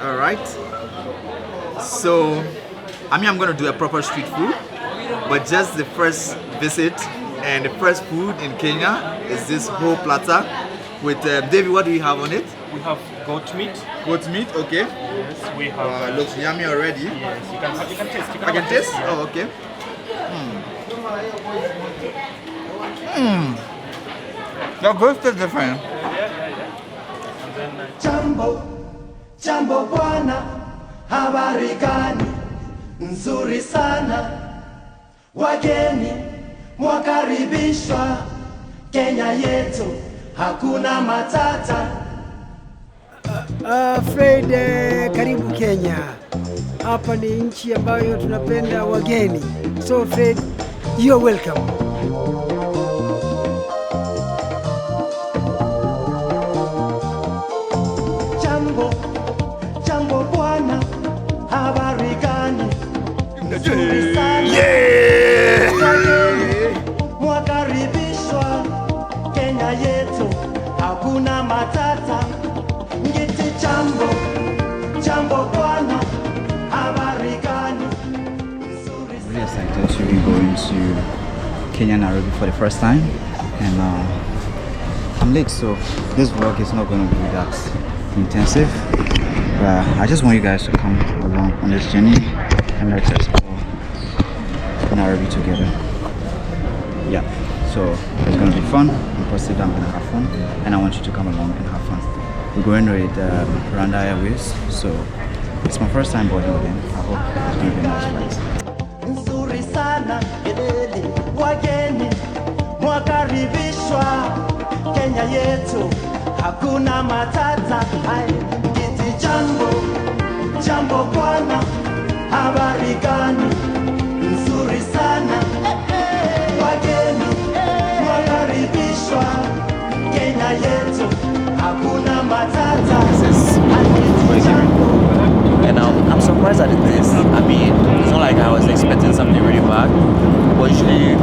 All right. So, I'm gonna do a proper street food, but just the first visit and the first food in Kenya is this whole platter with David. What do you have on it? We have goat meat. Goat meat, okay. Yes, we have. Looks yummy already. Yes, you can taste. I can taste? Yeah. Oh, okay. The ghost is different. And then, Jambo bwana, habari gani? Nzuri sana. Wageni mwakaribishwa Kenya yetu, hakuna matata. Fred, karibu Kenya. Hapa ni nchi ambayo tunapenda wageni. So Fred, you are welcome. Jambo bwana, habari gani? Yeah! Mwakaribishwa Kenya yetu, hakuna matata. Ngiti jambo bwana, habari gani? Really excited to be going to Kenya, Nairobi for the first time, and I'm late, so this vlog is not going to be that intensive, but I just want you guys to come along on this journey and let's explore Nairobi together. Yeah, so it's going to be fun. I'm positive I'm going to have fun, and I want you to come along and have fun. We're going with FREDDAHE Airways, so it's my first time boarding with them. I hope it's going to be a nice flight. Nzuri sana elele, wageni mwakaribishwa Kenya yetu, hakuna matata. Ngiti jambo bwana, habari gani? Nzuri sana. Wageni mwakaribishwa Kenya yetu, hakuna matata. And I'm surprised at this. I mean, it's not like I was expecting something really bad. But usually,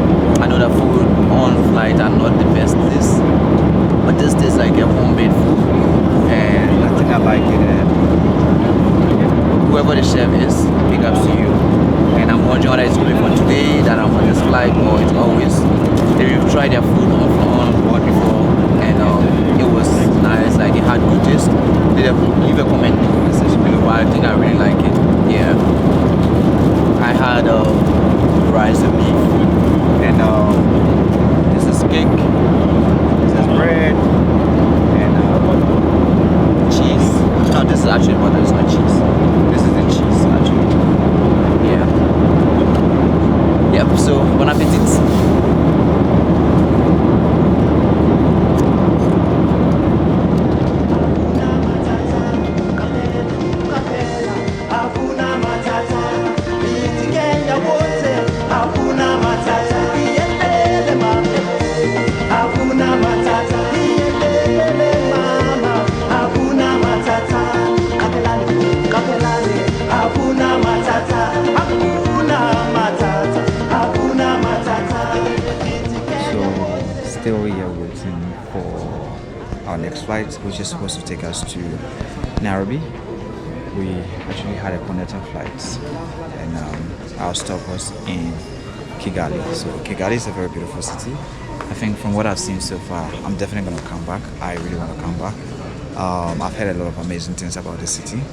I know the food on flight are not the best this. But this tastes like a homemade food. And I think I like it. Whoever the chef is, big ups to you. And I'm wondering whether it's going for today that I'm on this flight or it's always. They've tried their food on board before. And it was nice, like it had good taste. They leave a comment in the section below, but I think I really like it. Yeah, I had rice and beef, and this is cake, this is bread, and cheese. No, this is actually butter, it's not cheese. This is the cheese actually. Yeah. Yep. So bon appetit. Still we are waiting for our next flight, which is supposed to take us to Nairobi. We actually had a connecting flight, and our stop was in Kigali. So Kigali is a very beautiful city. I think from what I've seen so far, I'm definitely going to come back. I really want to come back. I've heard a lot of amazing things about the city,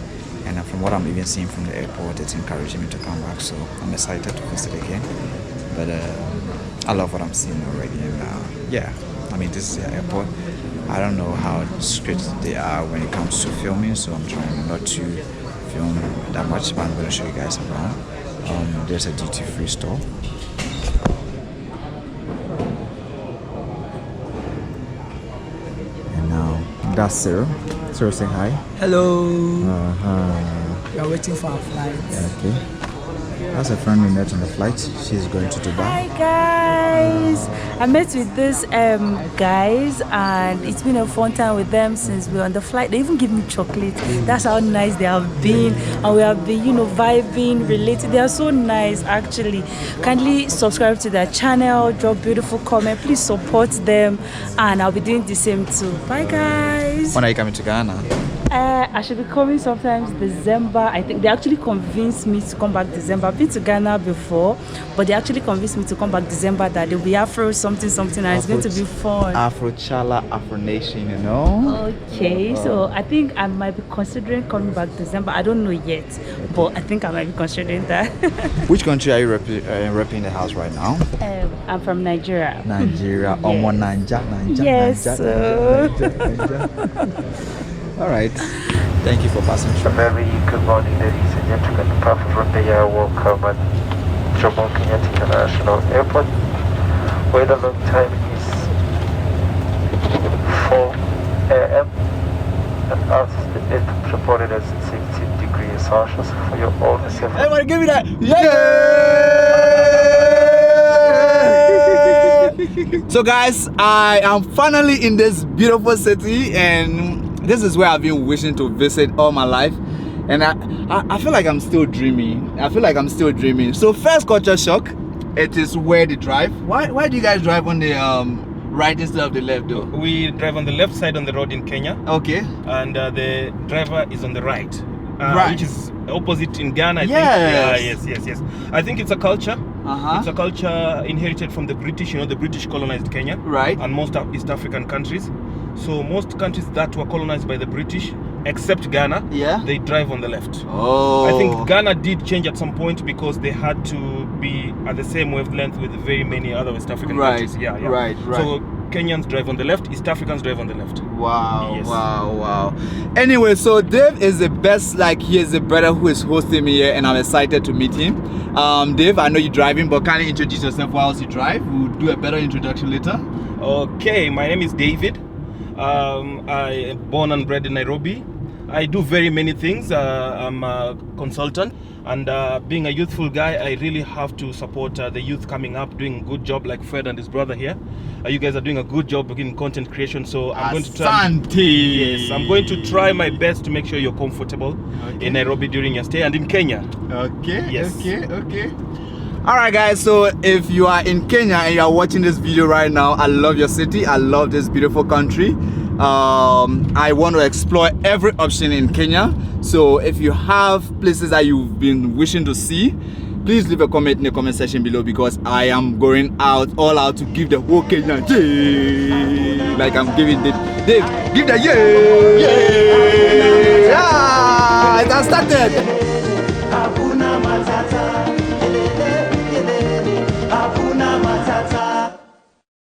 and from what I'm even seeing from the airport, it's encouraging me to come back. So I'm excited to visit again. But I love what I'm seeing already, and yeah, I mean, this is the airport. I don't know how strict they are when it comes to filming, so I'm trying not to film that much, but I'm going to show you guys around. There's a duty-free store. And now, that's Cyril. Cyril, say hi. Hello. We are waiting for our flight. Okay. That's a friend we met on the flight. She's going to Dubai. Hi guys, I met with these guys and it's been a fun time with them since we were on the flight. They even give me chocolate. That's how nice they have been, and we have been, you know, vibing, related. They are so nice actually. Kindly subscribe to their channel, drop beautiful comment, please support them, and I'll be doing the same too. Bye guys. When are you coming to Ghana? I should be coming sometimes December. I think they actually convinced me to come back December. I've been to Ghana before, but they actually convinced me to come back December that there'll be Afro something and it's going to be fun. Afro Chala, Afro Nation, you know. Okay, so I think I might be considering coming back December. I don't know yet, but I think I might be considering that. Which country are you repping the house right now? I'm from Nigeria. Nigeria. Yes. Omo Naija. Yes. All right. Thank you for passing through. Very good morning, ladies and gentlemen. Papa FREDDAHE, welcome at Jomo Kenyatta International Airport, where the long time is 4 a.m. and us the date reported as 16 degrees Celsius for your own safety. Everybody give me that! Yeah! So guys, I am finally in this beautiful city, and this is where I've been wishing to visit all my life. And I feel like I'm still dreaming. So first culture shock, it is where they drive. Why do you guys drive on the right instead of the left though? We drive on the left side on the road in Kenya. Okay. And the driver is on the right. Right. Which is opposite in Ghana, I Yes. think. Yes. I think it's a culture. Uh-huh. It's a culture inherited from the British. You know, the British colonized Kenya. Right. And most East African countries. So most countries that were colonized by the British, except Ghana, Yeah. they drive on the left. Oh. I think Ghana did change at some point because they had to be at the same wavelength with very many other West African countries. Yeah. Right. So Kenyans drive on the left, East Africans drive on the left. Wow, Yes. wow. Anyway, so Dave is the best, like he is the brother who is hosting me here, and I'm excited to meet him. Dave, I know you're driving, but can you introduce yourself whilst you drive? We'll do a better introduction later. Okay, my name is David. I am born and bred in Nairobi. I do very many things. I'm a consultant, and being a youthful guy, I really have to support the youth coming up, doing a good job like Fred and his brother here. You guys are doing a good job in content creation, so I'm going to try. Yes, I'm going to try my best to make sure you're comfortable in Nairobi during your stay and in Kenya. Okay. Yes. Okay. Alright guys, so if you are in Kenya and you are watching this video right now, I love your city, I love this beautiful country. I want to explore every option in Kenya. So if you have places that you've been wishing to see, please leave a comment in the comment section below, because I am going all out to give the whole Kenya yay! Like I'm giving Dave, give the yay! Yeah! It has started!